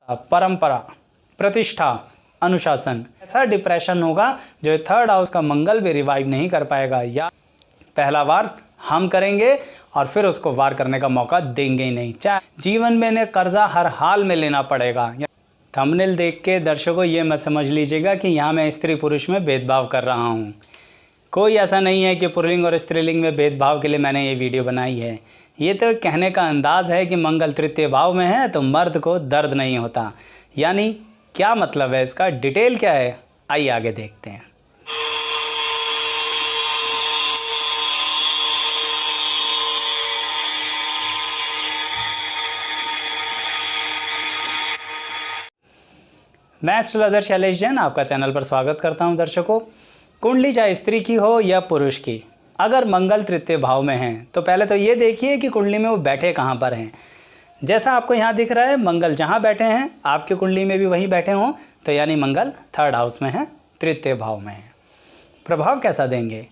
परंपरा, प्रतिष्ठा, अनुशासन। ऐसा डिप्रेशन होगा जो थर्ड हाउस का मंगल भी रिवाइव नहीं कर पाएगा, या पहला वार हम करेंगे और फिर उसको वार करने का मौका देंगे ही नहीं। चाहे जीवन में इन्हें कर्जा हर हाल में लेना पड़ेगा। थंबनेल देख के दर्शकों ये मत समझ लीजिएगा कि यहाँ मैं स्त्री पुरुष में भेदभाव कर रहा हूँ। कोई ऐसा नहीं है कि पुल्लिंग और स्त्रीलिंग में भेदभाव के लिए मैंने ये वीडियो बनाई है। ये तो कहने का अंदाज़ है कि मंगल तृतीय भाव में है तो मर्द को दर्द नहीं होता। यानी क्या मतलब है इसका, डिटेल क्या है, आइए आगे देखते हैं। मैं एस्ट्रोलॉजर शैलेश जैन आपका चैनल पर स्वागत करता हूं। दर्शकों, कुंडली चाहे स्त्री की हो या पुरुष की, अगर मंगल तृतीय भाव में हैं तो पहले तो ये देखिए कि कुंडली में वो बैठे कहाँ पर हैं। जैसा आपको यहाँ दिख रहा है, मंगल जहाँ बैठे हैं आपकी कुंडली में भी वहीं बैठे हों, तो यानी मंगल थर्ड हाउस में है, तृतीय भाव में है। प्रभाव कैसा देंगे?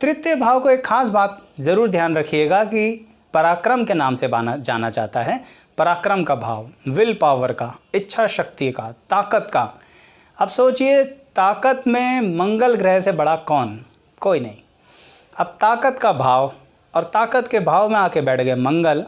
तृतीय भाव को एक खास बात ज़रूर ध्यान रखिएगा कि पराक्रम के नाम से जाना जाता है। पराक्रम का भाव, विल पावर का, इच्छा शक्ति का, ताकत का। अब सोचिए, ताकत में मंगल ग्रह से बड़ा कौन? कोई नहीं। अब ताकत का भाव और ताकत के भाव में आके बैठ गए मंगल,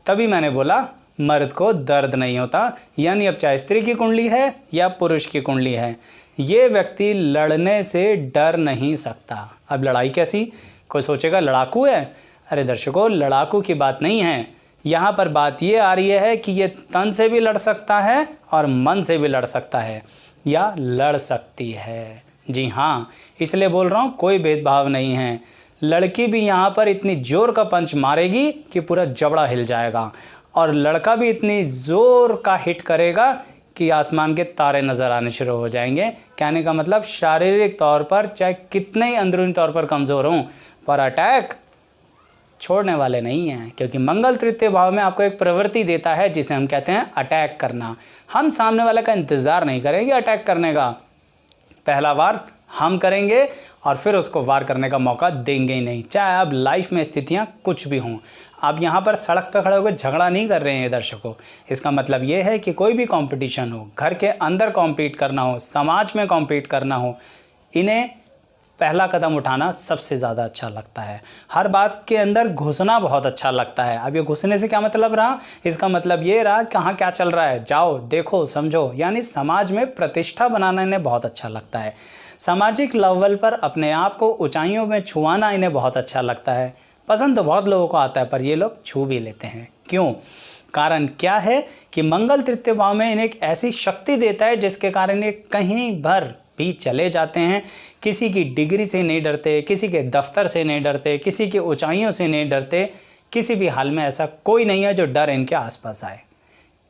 तभी मैंने बोला मर्द को दर्द नहीं होता। यानी अब चाहे स्त्री की कुंडली है या पुरुष की कुंडली है, ये व्यक्ति लड़ने से डर नहीं सकता। अब लड़ाई कैसी? कोई सोचेगा लड़ाकू है। अरे दर्शकों, लड़ाकू की बात नहीं है। यहाँ पर बात ये आ रही है कि ये तन से भी लड़ सकता है और मन से भी लड़ सकता है, या लड़ सकती है। जी हाँ, इसलिए बोल रहा हूँ कोई भेदभाव नहीं है। लड़की भी यहाँ पर इतनी ज़ोर का पंच मारेगी कि पूरा जबड़ा हिल जाएगा, और लड़का भी इतनी ज़ोर का हिट करेगा कि आसमान के तारे नज़र आने शुरू हो जाएंगे। कहने का मतलब शारीरिक तौर पर चाहे कितने ही अंदरूनी तौर पर कमज़ोर हों, पर अटैक छोड़ने वाले नहीं हैं। क्योंकि मंगल तृतीय भाव में आपको एक प्रवृत्ति देता है जिसे हम कहते हैं अटैक करना। हम सामने वाले का इंतज़ार नहीं करेंगे अटैक करने का, पहला वार हम करेंगे और फिर उसको वार करने का मौका देंगे ही नहीं। चाहे अब लाइफ में स्थितियां कुछ भी हों, आप यहाँ पर सड़क पर खड़े होकर झगड़ा नहीं कर रहे हैं दर्शकों। इसका मतलब ये है कि कोई भी कंपटीशन हो, घर के अंदर कॉम्पीट करना हो, समाज में कॉम्पीट करना हो, इन्हें पहला कदम उठाना सबसे ज़्यादा अच्छा लगता है। हर बात के अंदर घुसना बहुत अच्छा लगता है। अब ये घुसने से क्या मतलब रहा? इसका मतलब ये रहा कहाँ क्या चल रहा है, जाओ देखो समझो। यानी समाज में प्रतिष्ठा बनाना इन्हें बहुत अच्छा लगता है। सामाजिक लेवल पर अपने आप को ऊंचाइयों में छुआना इन्हें बहुत अच्छा लगता है। पसंद तो बहुत लोगों को आता है, पर ये लोग छू भी लेते हैं। क्यों? कारण क्या है कि मंगल तृतीय भाव में इन्हें एक ऐसी शक्ति देता है जिसके कारण ये कहीं भर भी चले जाते हैं। किसी की डिग्री से नहीं डरते, किसी के दफ्तर से नहीं डरते, किसी की ऊंचाइयों से नहीं डरते। किसी भी हाल में ऐसा कोई नहीं है जो डर इनके आसपास आए।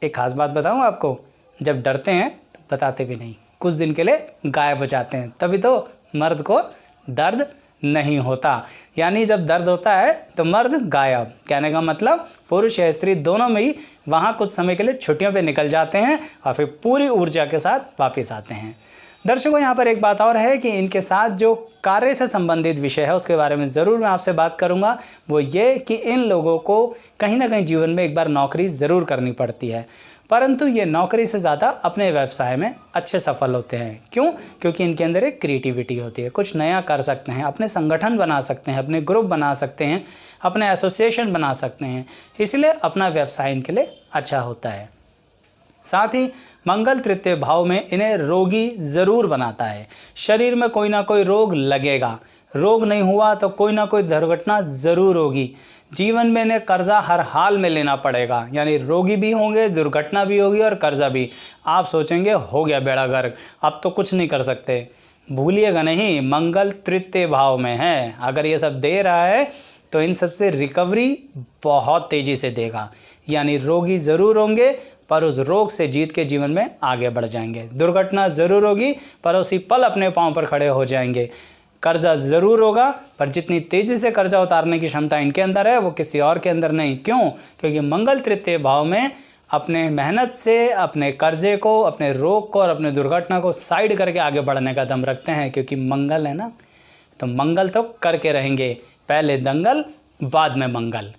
एक खास बात बताऊं आपको, जब डरते हैं तो बताते भी नहीं, कुछ दिन के लिए गायब हो जाते हैं। तभी तो मर्द को दर्द नहीं होता। यानी जब दर्द होता है तो मर्द गायब। कहने का मतलब पुरुष या स्त्री दोनों में ही वहाँ कुछ समय के लिए छुट्टियों पे निकल जाते हैं और फिर पूरी ऊर्जा के साथ वापस आते हैं। दर्शकों, यहाँ पर एक बात और है कि इनके साथ जो कार्य से संबंधित विषय है उसके बारे में ज़रूर मैं आपसे बात करूँगा। वो ये कि इन लोगों को कहीं ना कहीं जीवन में एक बार नौकरी ज़रूर करनी पड़ती है, परंतु ये नौकरी से ज़्यादा अपने व्यवसाय में अच्छे सफल होते हैं। क्यों? क्योंकि इनके अंदर एक क्रिएटिविटी होती है, कुछ नया कर सकते हैं, अपने संगठन बना सकते हैं, अपने ग्रुप बना सकते हैं, अपने एसोसिएशन बना सकते हैं। इसलिए अपना व्यवसाय इनके लिए अच्छा होता है। साथ ही मंगल तृतीय भाव में इन्हें रोगी ज़रूर बनाता है। शरीर में कोई ना कोई रोग लगेगा, रोग नहीं हुआ तो कोई ना कोई दुर्घटना ज़रूर होगी। जीवन में इन्हें कर्जा हर हाल में लेना पड़ेगा। यानी रोगी भी होंगे, दुर्घटना भी होगी और कर्जा भी। आप सोचेंगे हो गया बेड़ा गर्क, अब तो कुछ नहीं कर सकते। भूलिएगा नहीं, मंगल तृतीय भाव में है। अगर ये सब दे रहा है तो इन सब से रिकवरी बहुत तेज़ी से देगा। यानी रोगी ज़रूर होंगे पर उस रोग से जीत के जीवन में आगे बढ़ जाएंगे। दुर्घटना ज़रूर होगी पर उसी पल अपने पांव पर खड़े हो जाएंगे। कर्जा ज़रूर होगा पर जितनी तेज़ी से कर्जा उतारने की क्षमता इनके अंदर है वो किसी और के अंदर नहीं। क्यों? क्योंकि मंगल तृतीय भाव में अपने मेहनत से अपने कर्जे को, अपने रोग को और अपने दुर्घटना को साइड करके आगे बढ़ने का दम रखते हैं। क्योंकि मंगल है ना, तो मंगल तो करके रहेंगे। पहले दंगल बाद में मंगल।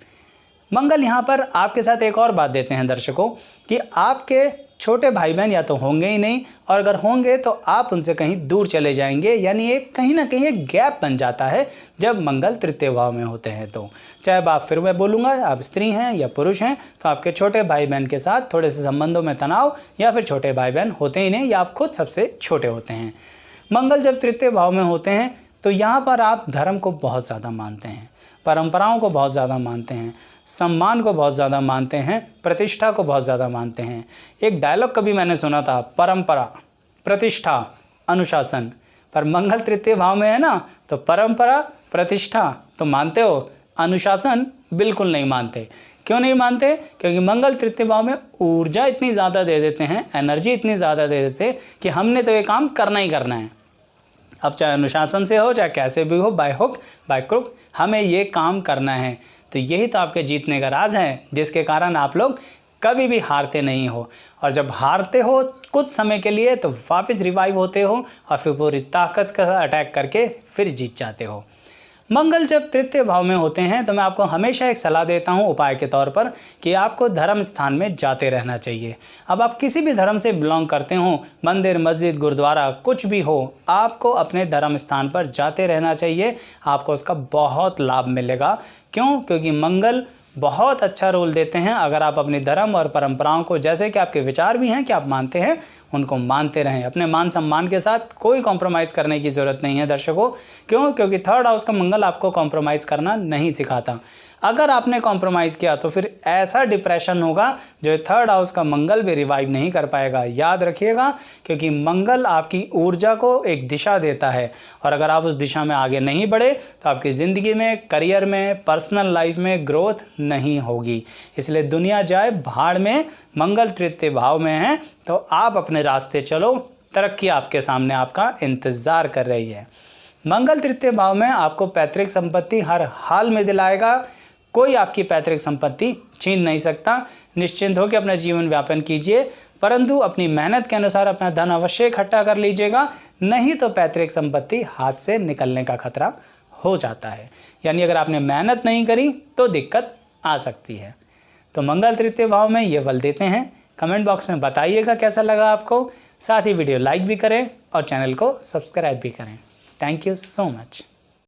मंगल यहाँ पर आपके साथ एक और बात देते हैं दर्शकों कि आपके छोटे भाई बहन या तो होंगे ही नहीं, और अगर होंगे तो आप उनसे कहीं दूर चले जाएंगे, यानी एक कहीं ना कहीं एक गैप बन जाता है जब मंगल तृतीय भाव में होते हैं। तो चाहे आप, फिर मैं बोलूँगा, आप स्त्री हैं या पुरुष हैं, तो आपके छोटे भाई बहन के साथ थोड़े से संबंधों में तनाव, या फिर छोटे भाई बहन होते ही नहीं, या आप खुद सबसे छोटे होते हैं। मंगल जब तृतीय भाव में होते हैं तो यहाँ पर आप धर्म को बहुत ज़्यादा मानते हैं, परंपराओं को बहुत ज़्यादा मानते हैं, सम्मान को बहुत ज़्यादा मानते हैं, प्रतिष्ठा को बहुत ज़्यादा मानते हैं। एक डायलॉग कभी मैंने सुना था, परंपरा, प्रतिष्ठा, अनुशासन, पर मंगल तृतीय भाव में है ना, तो परंपरा, प्रतिष्ठा तो मानते हो, अनुशासन बिल्कुल नहीं मानते। क्यों नहीं मानते? क्योंकि मंगल तृतीय भाव में ऊर्जा इतनी ज़्यादा दे देते हैं, एनर्जी इतनी ज़्यादा दे देते हैं कि हमने तो ये काम करना ही करना है। अब चाहे अनुशासन से हो, चाहे कैसे भी हो, बाय हुक बाय क्रुक, हमें ये काम करना है। तो यही तो आपके जीतने का राज है, जिसके कारण आप लोग कभी भी हारते नहीं हो। और जब हारते हो कुछ समय के लिए तो वापस रिवाइव होते हो और फिर पूरी ताकत का अटैक करके फिर जीत जाते हो। मंगल जब तृतीय भाव में होते हैं तो मैं आपको हमेशा एक सलाह देता हूं उपाय के तौर पर कि आपको धर्म स्थान में जाते रहना चाहिए। अब आप किसी भी धर्म से बिलोंग करते हो, मंदिर, मस्जिद, गुरुद्वारा कुछ भी हो, आपको अपने धर्म स्थान पर जाते रहना चाहिए। आपको उसका बहुत लाभ मिलेगा। क्यों? क्योंकि मंगल बहुत अच्छा रोल देते हैं। अगर आप अपने धर्म और परंपराओं को, जैसे कि आपके विचार भी हैं कि आप मानते हैं, उनको मानते रहें। अपने मान सम्मान के साथ कोई कॉम्प्रोमाइज़ करने की ज़रूरत नहीं है दर्शकों। क्यों? क्योंकि थर्ड हाउस का मंगल आपको कॉम्प्रोमाइज़ करना नहीं सिखाता। अगर आपने कॉम्प्रोमाइज़ किया तो फिर ऐसा डिप्रेशन होगा जो थर्ड हाउस का मंगल भी रिवाइव नहीं कर पाएगा। याद रखिएगा, क्योंकि मंगल आपकी ऊर्जा को एक दिशा देता है, और अगर आप उस दिशा में आगे नहीं बढ़े तो आपकी ज़िंदगी में, करियर में, पर्सनल लाइफ में ग्रोथ नहीं होगी। इसलिए दुनिया जाए भाड़ में, मंगल तृतीय भाव में है तो आप अपने रास्ते चलो, तरक्की आपके सामने आपका इंतज़ार कर रही है। मंगल तृतीय भाव में आपको पैतृक संपत्ति हर हाल में दिलाएगा। कोई आपकी पैतृक संपत्ति छीन नहीं सकता। निश्चिंत होकर अपना जीवन व्यापन कीजिए, परंतु अपनी मेहनत के अनुसार अपना धन अवश्य इकट्ठा कर लीजिएगा, नहीं तो पैतृक संपत्ति हाथ से निकलने का खतरा हो जाता है। यानी अगर आपने मेहनत नहीं करी तो दिक्कत आ सकती है। तो मंगल तृतीय भाव में ये फल देते हैं। कमेंट बॉक्स में बताइएगा कैसा लगा आपको। साथ ही वीडियो लाइक भी करें और चैनल को सब्सक्राइब भी करें। Thank you so much.